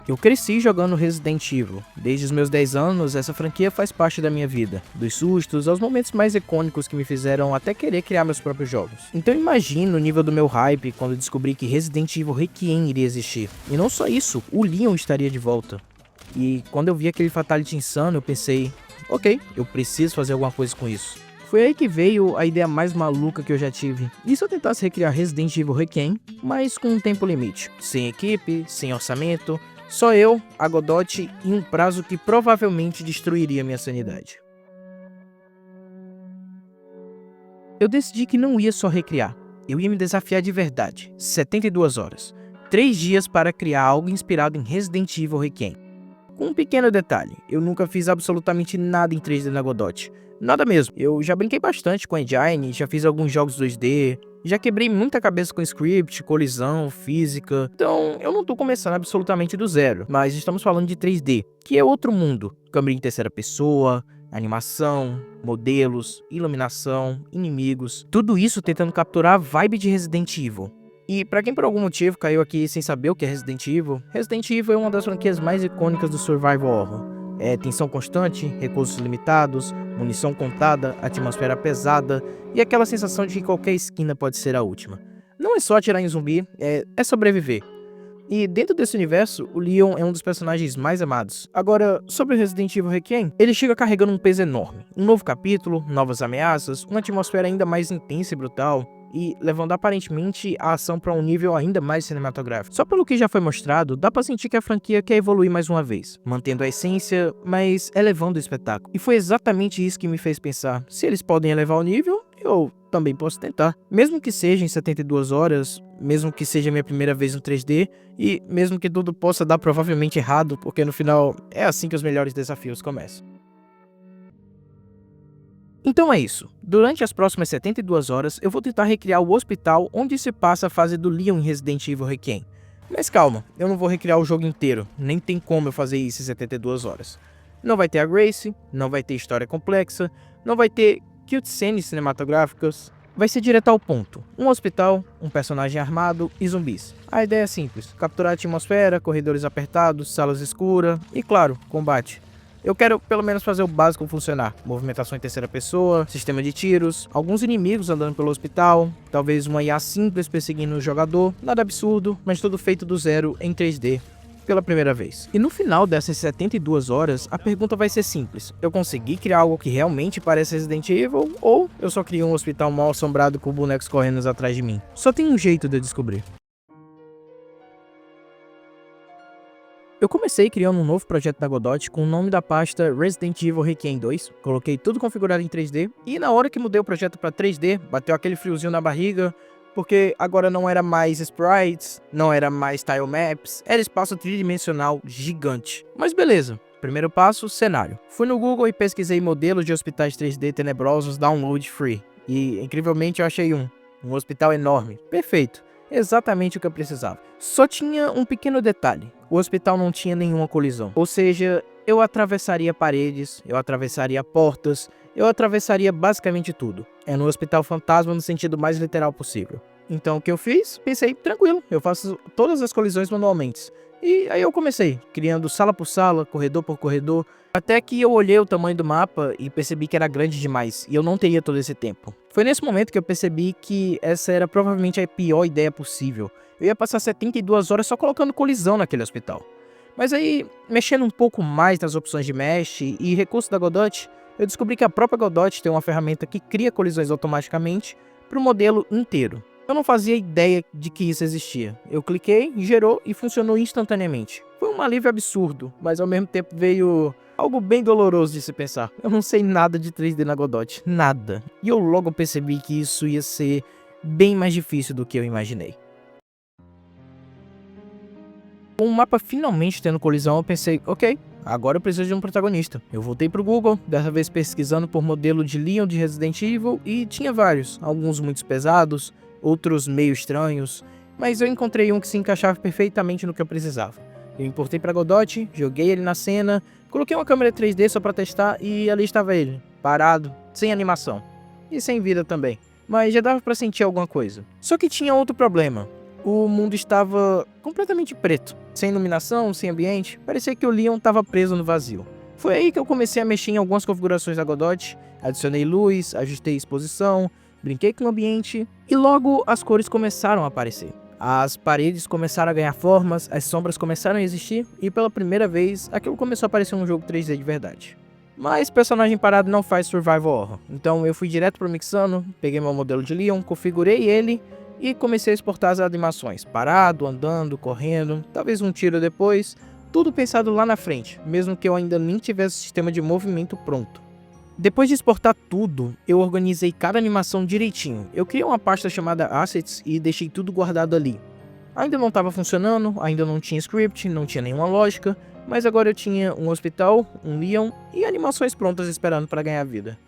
Eu cresci jogando Resident Evil. Desde os meus 10 anos, essa franquia faz parte da minha vida. Dos sustos aos momentos mais icônicos que me fizeram até querer criar meus próprios jogos. Então imagina o nível do meu hype quando descobri que Resident Evil Requiem iria existir. E não só isso, o Leon estaria de volta. E quando eu vi aquele Fatality insano, eu pensei, ok, eu preciso fazer alguma coisa com isso. Foi aí que veio a ideia mais maluca que eu já tive. E se eu tentasse recriar Resident Evil Requiem, mas com um tempo limite? Sem equipe, sem orçamento, só eu, a Godot e um prazo que provavelmente destruiria minha sanidade. Eu decidi que não ia só recriar, eu ia me desafiar de verdade, 72 horas. 3 dias para criar algo inspirado em Resident Evil Requiem. Com um pequeno detalhe, eu nunca fiz absolutamente nada em 3D na Godot. Nada mesmo, eu já brinquei bastante com a engine, já fiz alguns jogos 2D, já quebrei muita cabeça com script, colisão, física, então eu não tô começando absolutamente do zero, mas estamos falando de 3D, que é outro mundo, câmera em terceira pessoa, animação, modelos, iluminação, inimigos, tudo isso tentando capturar a vibe de Resident Evil. E pra quem por algum motivo caiu aqui sem saber o que é Resident Evil é uma das franquias mais icônicas do survival horror. É tensão constante, recursos limitados, munição contada, atmosfera pesada e aquela sensação de que qualquer esquina pode ser a última. Não é só atirar em zumbi, é sobreviver. E dentro desse universo, o Leon é um dos personagens mais amados. Agora, sobre Resident Evil Requiem, ele chega carregando um peso enorme. Um novo capítulo, novas ameaças, uma atmosfera ainda mais intensa e brutal, e levando aparentemente a ação para um nível ainda mais cinematográfico. Só pelo que já foi mostrado, dá pra sentir que a franquia quer evoluir mais uma vez, mantendo a essência, mas elevando o espetáculo. E foi exatamente isso que me fez pensar, se eles podem elevar o nível, eu também posso tentar. Mesmo que seja em 72 horas, mesmo que seja minha primeira vez no 3D, e mesmo que tudo possa dar provavelmente errado, porque no final é assim que os melhores desafios começam. Então é isso, durante as próximas 72 horas eu vou tentar recriar o hospital onde se passa a fase do Leon em Resident Evil Requiem. Mas calma, eu não vou recriar o jogo inteiro, nem tem como eu fazer isso em 72 horas. Não vai ter a Grace, não vai ter história complexa, não vai ter cutscenes cinematográficas, vai ser direto ao ponto. Um hospital, um personagem armado e zumbis. A ideia é simples, capturar a atmosfera, corredores apertados, salas escuras e claro, combate. Eu quero pelo menos fazer o básico funcionar, movimentação em terceira pessoa, sistema de tiros, alguns inimigos andando pelo hospital, talvez uma IA simples perseguindo o jogador, nada absurdo, mas tudo feito do zero em 3D, pela primeira vez. E no final dessas 72 horas, a pergunta vai ser simples, eu consegui criar algo que realmente parece Resident Evil, ou eu só criei um hospital mal assombrado com bonecos correndo atrás de mim? Só tem um jeito de eu descobrir. Eu comecei criando um novo projeto da Godot com o nome da pasta Resident Evil Requiem 2, coloquei tudo configurado em 3D e na hora que mudei o projeto para 3D, bateu aquele friozinho na barriga, porque agora não era mais sprites, não era mais tile maps, era espaço tridimensional gigante. Mas beleza, primeiro passo, cenário. Fui no Google e pesquisei modelos de hospitais 3D tenebrosos download free e incrivelmente eu achei um hospital enorme, perfeito. Exatamente o que eu precisava. Só tinha um pequeno detalhe. O hospital não tinha nenhuma colisão. Ou seja, eu atravessaria paredes, eu atravessaria portas, eu atravessaria basicamente tudo. É no hospital fantasma no sentido mais literal possível. Então o que eu fiz? Pensei, tranquilo, eu faço todas as colisões manualmente. E aí eu comecei, criando sala por sala, corredor por corredor, até que eu olhei o tamanho do mapa e percebi que era grande demais, e eu não teria todo esse tempo. Foi nesse momento que eu percebi que essa era provavelmente a pior ideia possível. Eu ia passar 72 horas só colocando colisão naquele hospital. Mas aí, mexendo um pouco mais nas opções de mesh e recursos da Godot, eu descobri que a própria Godot tem uma ferramenta que cria colisões automaticamente para o modelo inteiro. Eu não fazia ideia de que isso existia. Eu cliquei, gerou e funcionou instantaneamente. Foi um alívio absurdo, mas ao mesmo tempo veio algo bem doloroso de se pensar. Eu não sei nada de 3D na Godot, nada. E eu logo percebi que isso ia ser bem mais difícil do que eu imaginei. Com o mapa finalmente tendo colisão, eu pensei, ok, agora eu preciso de um protagonista. Eu voltei pro Google, dessa vez pesquisando por modelo de Leon de Resident Evil e tinha vários, alguns muito pesados, outros meio estranhos, mas eu encontrei um que se encaixava perfeitamente no que eu precisava. Eu importei para Godot, joguei ele na cena, coloquei uma câmera 3D só para testar e ali estava ele, parado, sem animação e sem vida também, mas já dava para sentir alguma coisa. Só que tinha outro problema, o mundo estava completamente preto. sem iluminação, sem ambiente, parecia que o Leon estava preso no vazio. Foi aí que eu comecei a mexer em algumas configurações da Godot, adicionei luz, ajustei exposição, brinquei com o ambiente e logo as cores começaram a aparecer. As paredes começaram a ganhar formas, as sombras começaram a existir e pela primeira vez aquilo começou a parecer um jogo 3D de verdade. Mas personagem parado não faz survival horror, então eu fui direto pro Mixano, peguei meu modelo de Leon, configurei ele e comecei a exportar as animações, parado, andando, correndo, talvez um tiro depois, tudo pensado lá na frente, mesmo que eu ainda nem tivesse o sistema de movimento pronto. Depois de exportar tudo, eu organizei cada animação direitinho. Eu criei uma pasta chamada Assets e deixei tudo guardado ali. Ainda não estava funcionando, ainda não tinha script, não tinha nenhuma lógica, mas agora eu tinha um hospital, um Leon e animações prontas esperando para ganhar vida.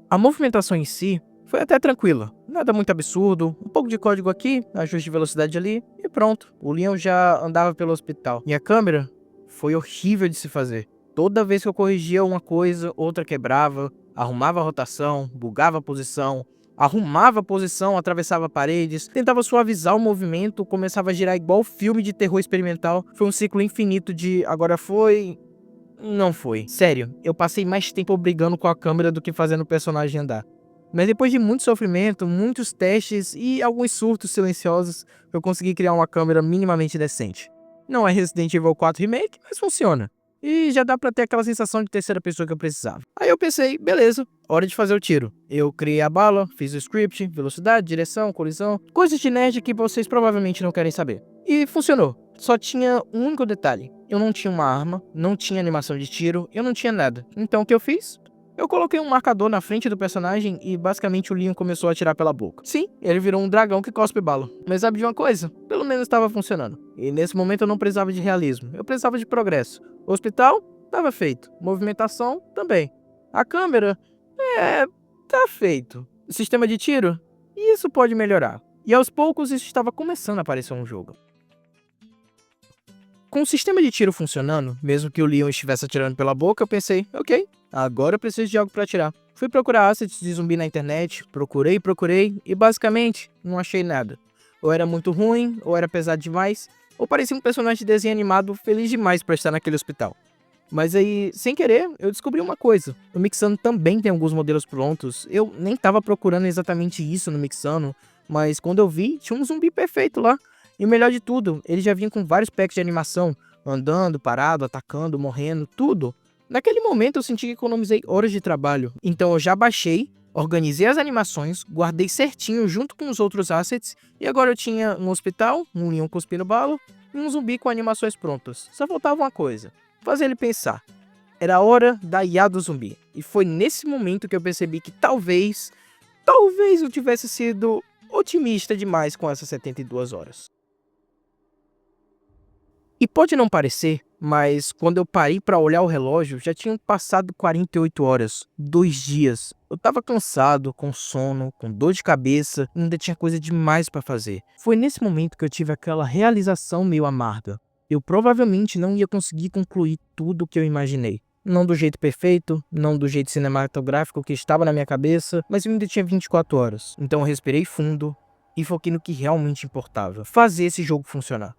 A movimentação em si foi até tranquila, nada muito absurdo, um pouco de código aqui, ajuste de velocidade ali e pronto, o Leon já andava pelo hospital. E a câmera foi horrível de se fazer. Toda vez que eu corrigia uma coisa, outra quebrava, arrumava a rotação, bugava a posição, arrumava a posição, atravessava paredes, tentava suavizar o movimento, começava a girar igual filme de terror experimental. Foi um ciclo infinito de agora foi, não foi. Sério, eu passei mais tempo brigando com a câmera do que fazendo o personagem andar. Mas depois de muito sofrimento, muitos testes e alguns surtos silenciosos, eu consegui criar uma câmera minimamente decente. Não é Resident Evil 4 Remake, mas funciona. E já dá pra ter aquela sensação de terceira pessoa que eu precisava. Aí eu pensei, beleza, hora de fazer o tiro. Eu criei a bala, fiz o script, velocidade, direção, colisão, coisas de nerd que vocês provavelmente não querem saber. E funcionou. Só tinha um único detalhe. Eu não tinha uma arma, não tinha animação de tiro, eu não tinha nada. Então o que eu fiz? Eu coloquei um marcador na frente do personagem e basicamente o Leon começou a atirar pela boca. Sim, ele virou um dragão que cospe bala. Mas sabe de uma coisa? Pelo menos estava funcionando. E nesse momento eu não precisava de realismo, eu precisava de progresso. O hospital estava feito, movimentação também. A câmera, tá feito. O sistema de tiro, isso pode melhorar. E aos poucos isso estava começando a aparecer um jogo. Com o sistema de tiro funcionando, mesmo que o Leon estivesse atirando pela boca, eu pensei, ok, agora eu preciso de algo para atirar. Fui procurar assets de zumbi na internet, procurei e basicamente não achei nada. Ou era muito ruim, ou era pesado demais, ou parecia um personagem de desenho animado feliz demais para estar naquele hospital. Mas aí, sem querer, eu descobri uma coisa. O Mixano também tem alguns modelos prontos. Eu nem estava procurando exatamente isso no Mixano, mas quando eu vi, tinha um zumbi perfeito lá. E o melhor de tudo, ele já vinha com vários packs de animação, andando, parado, atacando, morrendo, tudo. Naquele momento eu senti que economizei horas de trabalho, então eu já baixei, organizei as animações, guardei certinho junto com os outros assets, e agora eu tinha um hospital, um Leon cuspindo bala, e um zumbi com animações prontas. Só faltava uma coisa, fazer ele pensar. Era a hora da IA do zumbi, e foi nesse momento que eu percebi que talvez eu tivesse sido otimista demais com essas 72 horas. E pode não parecer, mas quando eu parei para olhar o relógio, já tinham passado 48 horas, 2 dias. Eu tava cansado, com sono, com dor de cabeça, e ainda tinha coisa demais para fazer. Foi nesse momento que eu tive aquela realização meio amarga. Eu provavelmente não ia conseguir concluir tudo o que eu imaginei. Não do jeito perfeito, não do jeito cinematográfico que estava na minha cabeça, mas eu ainda tinha 24 horas. Então eu respirei fundo e foquei no que realmente importava: fazer esse jogo funcionar.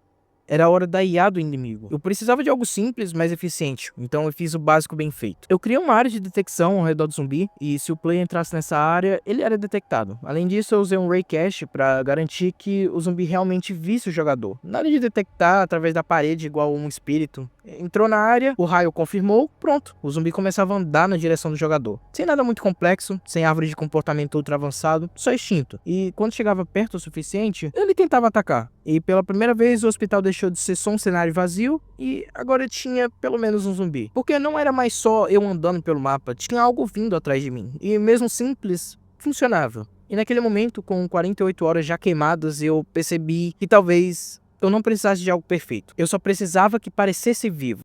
Era a hora da IA do inimigo. Eu precisava de algo simples, mas eficiente, então eu fiz o básico bem feito. Eu criei uma área de detecção ao redor do zumbi, e se o player entrasse nessa área, ele era detectado. Além disso, eu usei um Ray Cache para garantir que o zumbi realmente visse o jogador. Nada de detectar através da parede igual um espírito. Entrou na área, o raio confirmou, pronto. O zumbi começava a andar na direção do jogador. Sem nada muito complexo, sem árvore de comportamento ultra avançado, só instinto. E quando chegava perto o suficiente, ele tentava atacar. E pela primeira vez o hospital deixou de ser só um cenário vazio e agora tinha pelo menos um zumbi. Porque não era mais só eu andando pelo mapa, tinha algo vindo atrás de mim. E mesmo simples, funcionava. E naquele momento, com 48 horas já queimadas, eu percebi que talvez eu não precisasse de algo perfeito. Eu só precisava que parecesse vivo.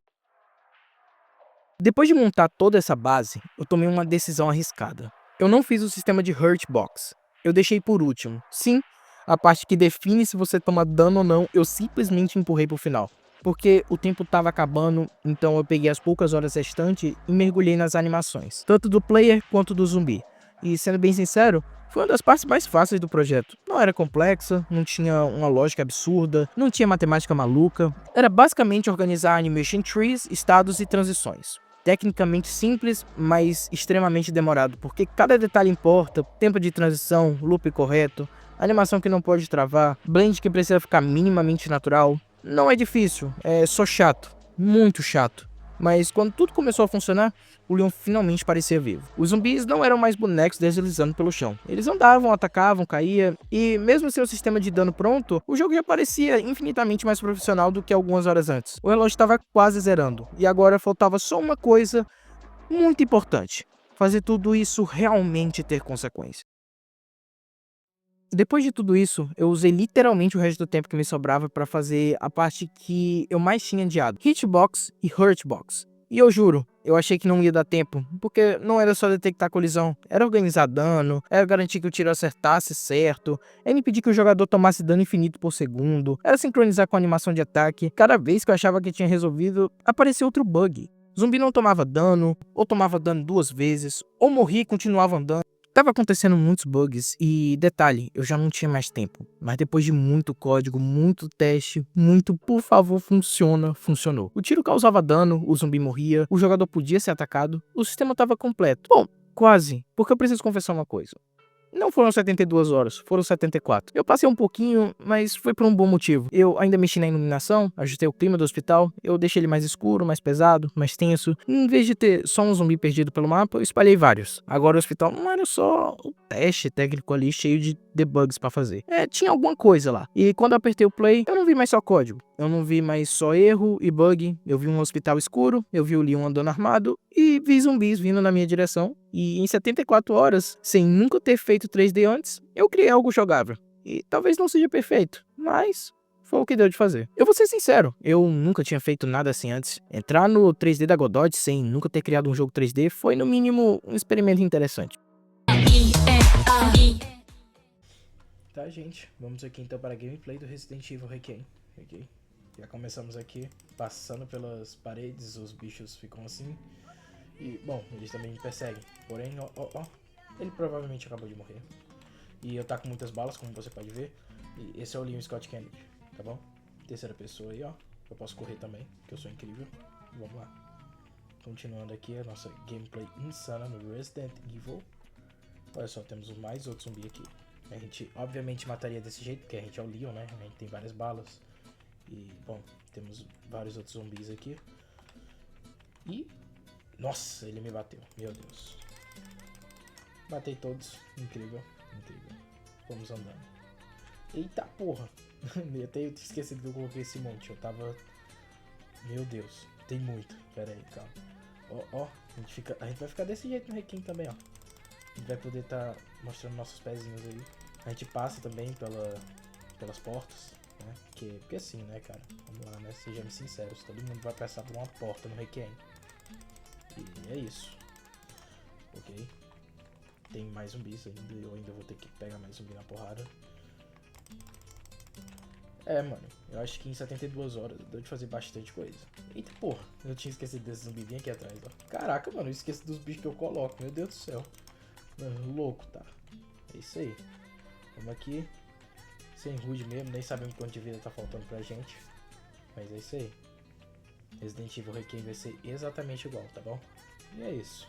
Depois de montar toda essa base, eu tomei uma decisão arriscada. Eu não fiz o sistema de Hurt Box. Eu deixei por último. Sim, a parte que define se você toma dano ou não, eu simplesmente empurrei pro final. Porque o tempo tava acabando, então eu peguei as poucas horas restantes e mergulhei nas animações, tanto do player quanto do zumbi. E sendo bem sincero, foi uma das partes mais fáceis do projeto. Não era complexa, não tinha uma lógica absurda, não tinha matemática maluca. Era basicamente organizar animation trees, estados e transições. Tecnicamente simples, mas extremamente demorado, porque cada detalhe importa, tempo de transição, loop correto, animação que não pode travar, blend que precisa ficar minimamente natural. Não é difícil, é só chato, muito chato. Mas quando tudo começou a funcionar, o Leon finalmente parecia vivo. Os zumbis não eram mais bonecos deslizando pelo chão. Eles andavam, atacavam, caíam, e mesmo sem o sistema de dano pronto, o jogo já parecia infinitamente mais profissional do que algumas horas antes. O relógio estava quase zerando, e agora faltava só uma coisa muito importante: fazer tudo isso realmente ter consequência. Depois de tudo isso, eu usei literalmente o resto do tempo que me sobrava para fazer a parte que eu mais tinha adiado: Hitbox e Hurtbox. E eu juro, eu achei que não ia dar tempo, porque não era só detectar colisão, era organizar dano, era garantir que o tiro acertasse certo, era impedir que o jogador tomasse dano infinito por segundo, era sincronizar com a animação de ataque. Cada vez que eu achava que tinha resolvido, aparecia outro bug. Zumbi não tomava dano, ou tomava dano 2 vezes, ou morria e continuava andando. Tava acontecendo muitos bugs e, detalhe, eu já não tinha mais tempo. Mas depois de muito código, muito teste, muito por favor funciona, funcionou. O tiro causava dano, o zumbi morria, o jogador podia ser atacado, o sistema tava completo. Bom, quase, porque eu preciso confessar uma coisa. Não foram 72 horas, foram 74. Eu passei um pouquinho, mas foi por um bom motivo. Eu ainda mexi na iluminação, ajustei o clima do hospital, eu deixei ele mais escuro, mais pesado, mais tenso. Em vez de ter só um zumbi perdido pelo mapa, eu espalhei vários. Agora o hospital não era só o teste técnico ali cheio de debugs pra fazer. Tinha alguma coisa lá. E quando eu apertei o play, eu não vi mais só código. Eu não vi mais só erro e bug. Eu vi um hospital escuro, eu vi o Leon andando armado e vi zumbis vindo na minha direção. E em 74 horas, sem nunca ter feito 3D antes, eu criei algo jogável. E talvez não seja perfeito, mas foi o que deu de fazer. Eu vou ser sincero, eu nunca tinha feito nada assim antes. Entrar no 3D da Godot sem nunca ter criado um jogo 3D foi no mínimo um experimento interessante. Tá, gente, vamos aqui então para a gameplay do Resident Evil Requiem. Ok? Já começamos aqui, passando pelas paredes, os bichos ficam assim. E, bom, eles também me perseguem. Porém, ó, ele provavelmente acabou de morrer. E eu tá com muitas balas, como você pode ver. E esse é o Leon Scott Kennedy, tá bom? Terceira pessoa aí, ó. Eu posso correr também, que eu sou incrível. Vamos lá. Continuando aqui a nossa gameplay insana no Resident Evil. Olha só, temos mais outro zumbi aqui. A gente, obviamente, mataria desse jeito, porque a gente é o Leon, né? A gente tem várias balas. E, bom, temos vários outros zumbis aqui. E... nossa, ele me bateu. Meu Deus. Matei todos. Incrível, incrível. Vamos andando. Eita porra. Eu até tinha esquecido que eu coloquei esse monte. Eu tava... meu Deus. Tem muito. Pera aí, calma. Ó. A gente vai ficar desse jeito no Requiem também, ó. A gente vai poder estar mostrando nossos pezinhos aí. A gente passa também pelas portas. Né? Porque assim, né, cara? Vamos lá, né? Sejamos sinceros. Todo mundo vai passar por uma porta no Requiem. E é isso. Ok. Tem mais zumbis ainda. Eu ainda vou ter que pegar mais zumbi na porrada. Mano. Eu acho que em 72 horas deu de fazer bastante coisa. Eita porra. Eu tinha esquecido desse zumbi. Vem aqui atrás, ó. Caraca, mano. Eu esqueci dos bichos que eu coloco. Meu Deus do céu. Mano, louco, tá. É isso aí. Vamos aqui. Sem rude mesmo. Nem sabemos quanto de vida tá faltando pra gente. Mas é isso aí. Resident Evil Requiem vai ser exatamente igual, tá bom? E é isso.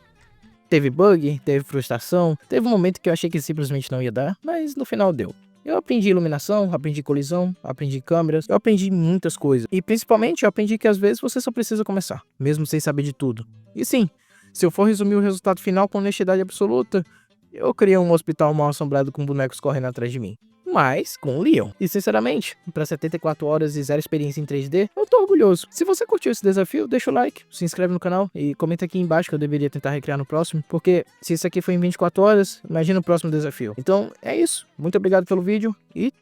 Teve bug, teve frustração, teve um momento que eu achei que simplesmente não ia dar, mas no final deu. Eu aprendi iluminação, aprendi colisão, aprendi câmeras, eu aprendi muitas coisas. E principalmente eu aprendi que às vezes você só precisa começar, mesmo sem saber de tudo. E sim, se eu for resumir o resultado final com honestidade absoluta, eu criei um hospital mal assombrado com bonecos correndo atrás de mim. Mas com o Leon. E sinceramente, para 74 horas e 0 experiência em 3D, eu tô orgulhoso. Se você curtiu esse desafio, deixa o like, se inscreve no canal e comenta aqui embaixo que eu deveria tentar recriar no próximo, porque se isso aqui foi em 24 horas, imagina o próximo desafio. Então é isso. Muito obrigado pelo vídeo e